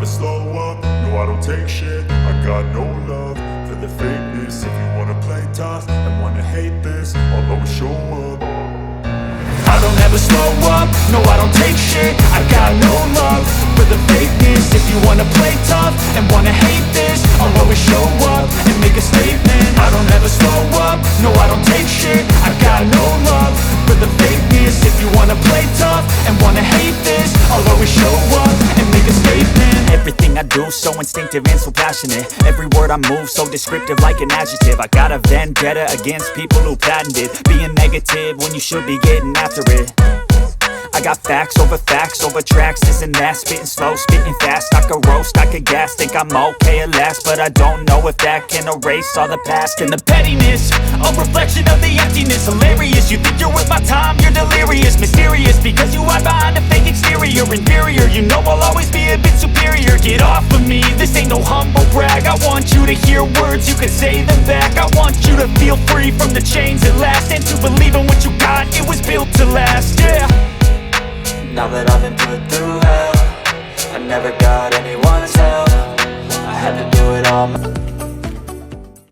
slow up, no I don't take shit. I got no love for the fakeness. If you wanna play tough and wanna hate this, I'll always show up. I don't ever slow up, no I don't take shit. I got no love for the fakeness. If you wanna play tough and wanna hate this, I'll always show up and make a statement. I don't ever slow up, no I don't take shit. I got no love for the fakeness. If you wanna play tough and wanna hate this, I'll always show up and make a statement. Everything I do so instinctive and so passionate. Every word I move so descriptive like an adjective. I got a vendetta against people who patented being negative when you should be getting after it. I got facts over tracks, this and that. Spitting slow, spitting fast, I could roast, I could gas. Think I'm okay at last, but I don't know if that can erase all the past. And the pettiness, a reflection of the emptiness. Hilarious, you think you're worth my time, you're delirious. Mysterious, because you hide behind a fake exterior. Inferior, you know I'll always be a bit superior. Get off of me, this ain't no humble brag. I want you to hear words, you can say them back. I want you to feel free from the chains at last, and to believe in what you got, it was built to last, yeah. Now that I've been put through hell, I never got anyone's help. I had to do it all